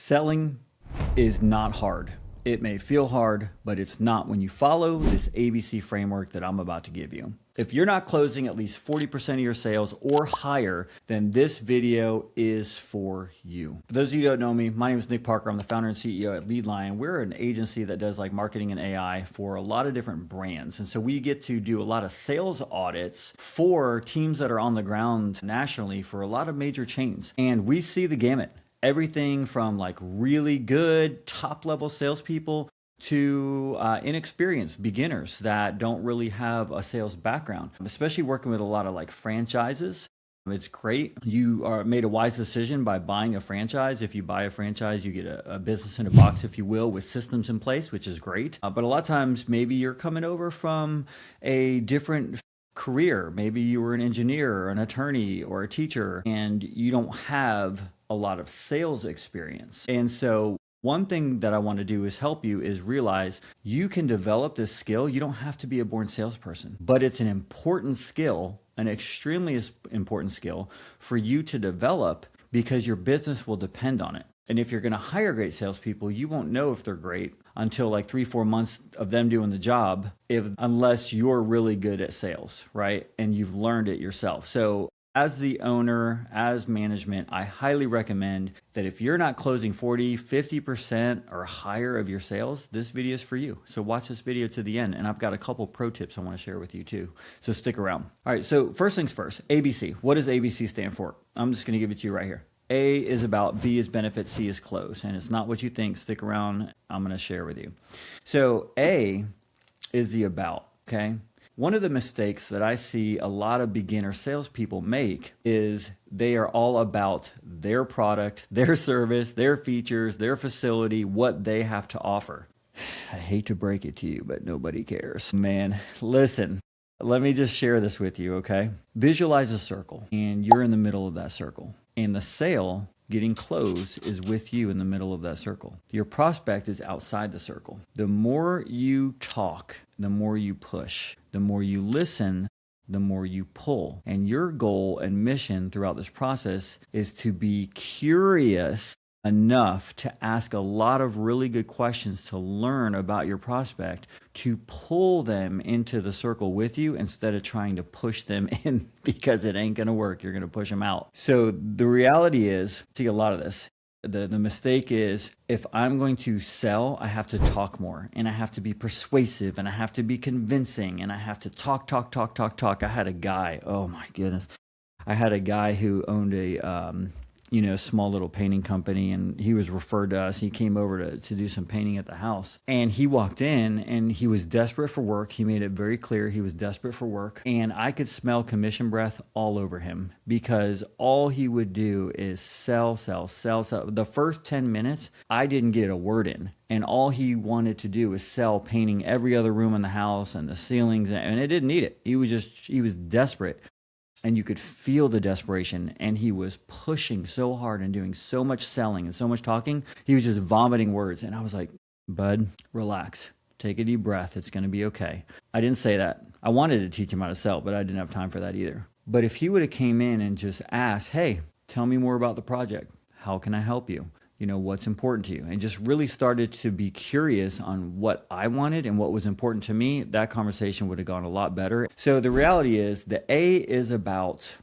Selling is not hard. It may feel hard, but it's not when you follow this ABC framework that I'm about to give you. If you're not closing at least 40% of your sales or higher, then this video is for you. For those of you who don't know me, my name is Nick Parker. I'm the founder and CEO at LeadLion. We're an agency that does like marketing and AI for a lot of different brands. And so we get to do a lot of sales audits for teams that are on the ground nationally for a lot of major chains. And we see the gamut. Everything from like really good top level salespeople to inexperienced beginners that don't really have a sales background, especially working with a lot of like franchises. It's great. You are made a wise decision by buying a franchise. If you buy a franchise, you get a business in a box, if you will, with systems in place, which is great. But a lot of times, maybe you're coming over from a different career. Maybe you were an engineer or an attorney or a teacher, and you don't have a lot of sales experience. And so one thing that I want to do is help you is realize you can develop this skill. You don't have to be a born salesperson, but it's an important skill, an extremely important skill for you to develop because your business will depend on it. And if you're going to hire great salespeople, you won't know if they're great until like 3-4 months of them doing the job, unless you're really good at sales, right? And you've learned it yourself. So as the owner, as management, I highly recommend that if you're not closing 40, 50% or higher of your sales, this video is for you. So watch this video to the end. And I've got a couple pro tips I want to share with you too. So stick around. All right, so first things first, ABC. What does ABC stand for? I'm just going to give it to you right here. A is about, B is benefit, C is close. And it's not what you think. Stick around. I'm going to share with you. So A is the about, okay? One of the mistakes that I see a lot of beginner salespeople make is they are all about their product, their service, their features, their facility, what they have to offer. I hate to break it to you, but nobody cares. Man, listen, let me just share this with you, okay? Visualize a circle, and you're in the middle of that circle. And the sale getting closed is with you in the middle of that circle. Your prospect is outside the circle. The more you talk, the more you push. The more you listen, the more you pull. And your goal and mission throughout this process is to be curious enough to ask a lot of really good questions to learn about your prospect, to pull them into the circle with you instead of trying to push them in because it ain't going to work. You're going to push them out. So the reality is, see a lot of this. The mistake is if I'm going to sell, I have to talk more and I have to be persuasive and I have to be convincing and I have to talk. I had a guy, oh my goodness. I had a guy who owned a, small little painting company, and he was referred to us. He came over to do some painting at the house, and he walked in and he was desperate for work. He made it very clear he was desperate for work, and I could smell commission breath all over him because all he would do is sell. The first 10 minutes, I didn't get a word in. And all he wanted to do was sell, painting every other room in the house and the ceilings, and it didn't need it. He was desperate. And you could feel the desperation, and he was pushing so hard and doing so much selling and so much talking. He was just vomiting words. And I was like, bud, relax. Take a deep breath. It's going to be okay. I didn't say that. I wanted to teach him how to sell, but I didn't have time for that either. But if he would have came in and just asked, hey, tell me more about the project. How can I help you? What's important to you? And just really started to be curious on what I wanted and what was important to me, that conversation would have gone a lot better. So the reality is the A is about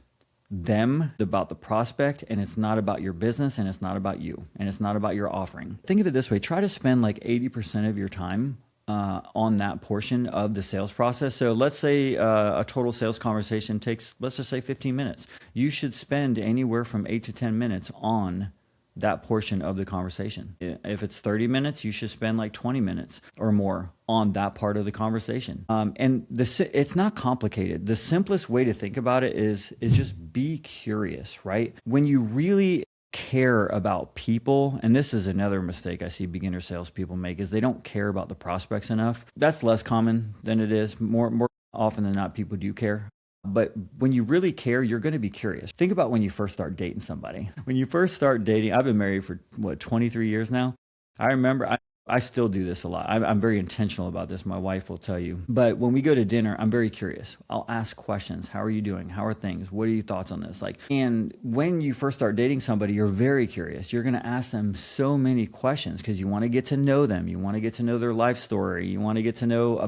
them, about the prospect, and it's not about your business, and it's not about you, and it's not about your offering. Think of it this way. Try to spend like 80% of your time on that portion of the sales process. So let's say a total sales conversation takes, let's just say 15 minutes. You should spend anywhere from 8 to 10 minutes on that portion of the conversation. If it's 30 minutes, you should spend like 20 minutes or more on that part of the conversation. And it's not complicated. The simplest way to think about it is just be curious, right? When you really care about people, and this is another mistake I see beginner salespeople make, is they don't care about the prospects enough. That's less common than it is. More often than not, people do care. But when you really care, you're going to be curious. Think about when you first start dating somebody. When you first start dating, I've been married for 23 years now. I remember I still do this a lot. I'm very intentional about this. My wife will tell you. But when we go to dinner, I'm very curious. I'll ask questions. How are you doing? How are things? What are your thoughts on this? And when you first start dating somebody, you're very curious. You're going to ask them so many questions because you want to get to know them. You want to get to know their life story. You want to get to know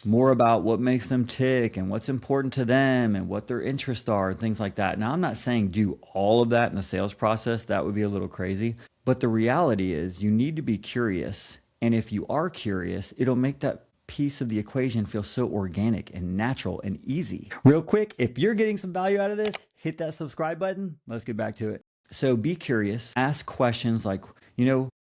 more about what makes them tick and what's important to them and what their interests are and things like that. Now, I'm not saying do all of that in the sales process. That would be a little crazy. But the reality is you need to be curious. And if you are curious, it'll make that piece of the equation feel so organic and natural and easy. Real quick, if you're getting some value out of this, hit that subscribe button. Let's get back to it. So be curious. Ask questions like,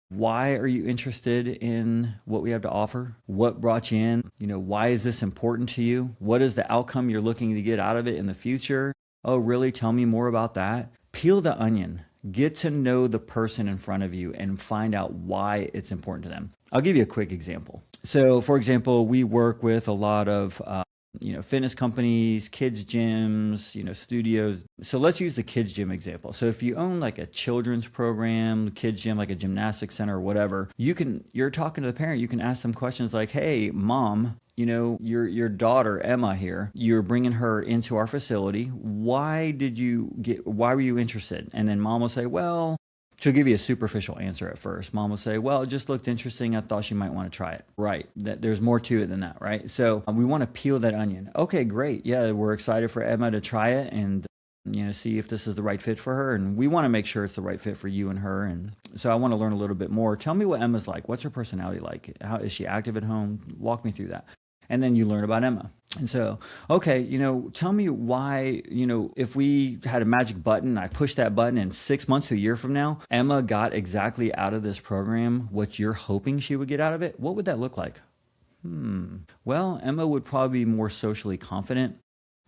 why are you interested in what we have to offer? What brought you in? Why is this important to you? What is the outcome you're looking to get out of it in the future? Oh, really? Tell me more about that. Peel the onion. Get to know the person in front of you and find out why it's important to them. I'll give you a quick example. So, for example, we work with a lot of fitness companies, kids gyms, studios. So let's use the kids gym example. So if you own like a children's program, kids gym, like a gymnastics center or whatever, you're talking to the parent, you can ask them questions like, hey, mom, your daughter, Emma here, you're bringing her into our facility. Why were you interested? And then mom will say, well, she'll give you a superficial answer at first. Mom will say, well, it just looked interesting. I thought she might want to try it. Right. There's more to it than that, right? So we want to peel that onion. Okay, great. Yeah, we're excited for Emma to try it and see if this is the right fit for her. And we want to make sure it's the right fit for you and her. And so I want to learn a little bit more. Tell me what Emma's like. What's her personality like? How is she active at home? Walk me through that. And then you learn about Emma. And so, okay, tell me why, if we had a magic button, I pushed that button and 6 months to a year from now, Emma got exactly out of this program what you're hoping she would get out of it. What would that look like? Well, Emma would probably be more socially confident,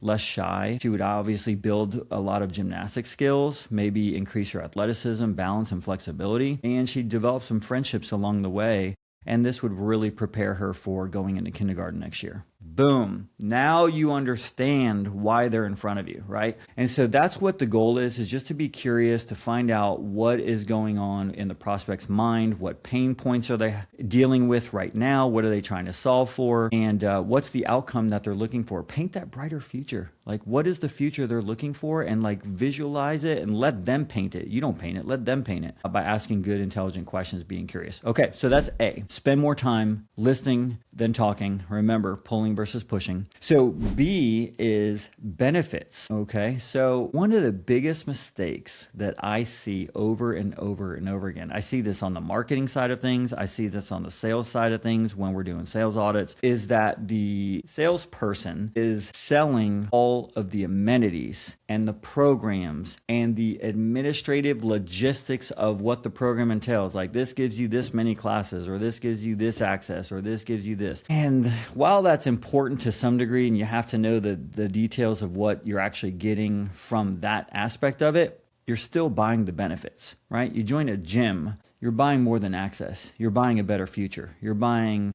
less shy. She would obviously build a lot of gymnastic skills, maybe increase her athleticism, balance, and flexibility. And she'd develop some friendships along the way. And this would really prepare her for going into kindergarten next year. Boom. Now you understand why they're in front of you, right? And so that's what the goal is just to be curious, to find out what is going on in the prospect's mind, what pain points are they dealing with right now, what are they trying to solve for, and what's the outcome that they're looking for. Paint that brighter future. Like, what is the future they're looking for, and visualize it and let them paint it. You don't paint it, let them paint it by asking good, intelligent questions, being curious. Okay, so that's A. Spend more time listening than talking. Remember, pulling versus pushing. So B is benefits. Okay, so one of the biggest mistakes that I see over and over and over again, I see this on the marketing side of things, I see this on the sales side of things when we're doing sales audits, is that the salesperson is selling all of the amenities and the programs and the administrative logistics of what the program entails. Like, this gives you this many classes, or this gives you this access, or this gives you this. And while that's important to some degree, and you have to know the details of what you're actually getting from that aspect of it, you're still buying the benefits, right? You join a gym, you're buying more than access. You're buying a better future. You're buying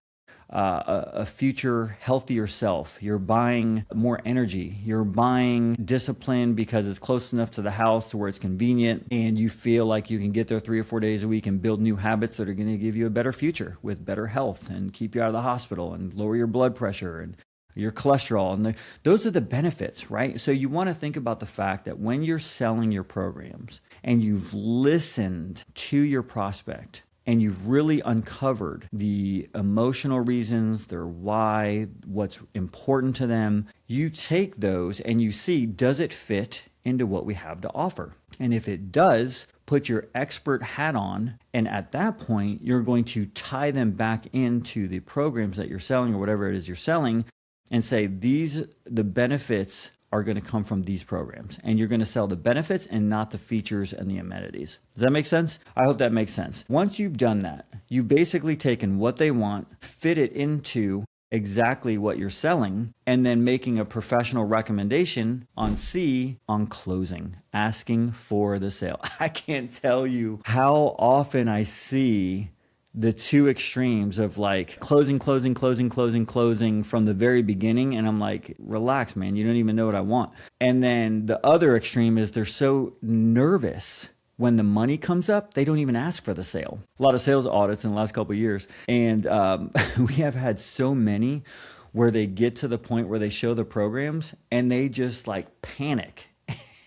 a future healthier self. You're buying more energy. You're buying discipline because it's close enough to the house to where it's convenient, and you feel like you can get there 3 or 4 days a week and build new habits that are going to give you a better future with better health and keep you out of the hospital and lower your blood pressure and your cholesterol. And those are the benefits, right? So you want to think about the fact that when you're selling your programs and you've listened to your prospect, and you've really uncovered the emotional reasons, their why, what's important to them, you take those and you see, does it fit into what we have to offer? And if it does, put your expert hat on, and at that point, you're going to tie them back into the programs that you're selling or whatever it is you're selling and say, the benefits are going to come from these programs, and you're going to sell the benefits and not the features and the amenities. Does that make sense? I hope that makes sense. Once you've done that, you've basically taken what they want, fit it into exactly what you're selling, and then making a professional recommendation on C, on closing, asking for the sale. I can't tell you how often I see the two extremes of like closing from the very beginning. And I'm like, relax, man. You don't even know what I want. And then the other extreme is they're so nervous when the money comes up, they don't even ask for the sale. A lot of sales audits in the last couple of years. And we have had so many where they get to the point where they show the programs and they just like panic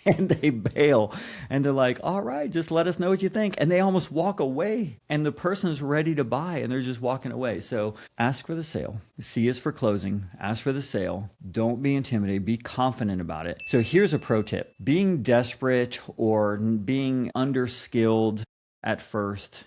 and they bail and they're like, all right, just let us know what you think. And they almost walk away and the person's ready to buy and they're just walking away. So ask for the sale. C is for closing. Ask for the sale. Don't be intimidated. Be confident about it. So here's a pro tip. Being desperate or being underskilled at first,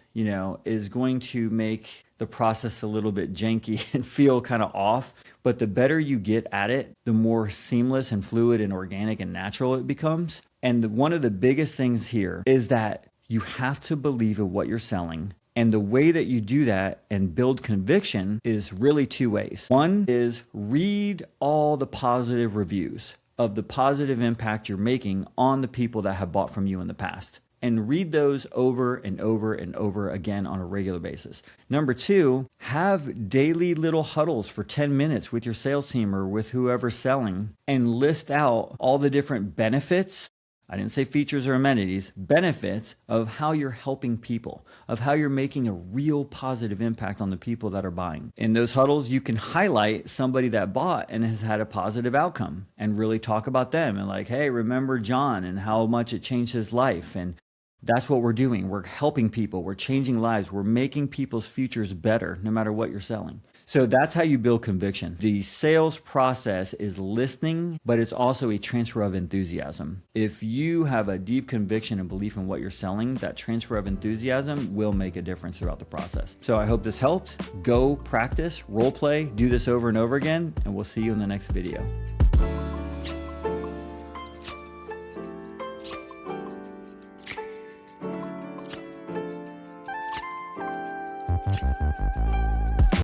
is going to make the process a little bit janky and feel kind of off. But the better you get at it, the more seamless and fluid and organic and natural it becomes. And one of the biggest things here is that you have to believe in what you're selling. And the way that you do that and build conviction is really two ways. One is read all the positive reviews of the positive impact you're making on the people that have bought from you in the past. And read those over and over and over again on a regular basis. Number two, have daily little huddles for 10 minutes with your sales team or with whoever's selling and list out all the different benefits. I didn't say features or amenities, benefits of how you're helping people, of how you're making a real positive impact on the people that are buying. In those huddles, you can highlight somebody that bought and has had a positive outcome and really talk about them and like, hey, remember John and how much it changed his life. And that's what we're doing. We're helping people. We're changing lives. We're making people's futures better no matter what you're selling. So that's how you build conviction. The sales process is listening, but it's also a transfer of enthusiasm. If you have a deep conviction and belief in what you're selling, that transfer of enthusiasm will make a difference throughout the process. So I hope this helped. Go practice, role play, do this over and over again, and we'll see you in the next video.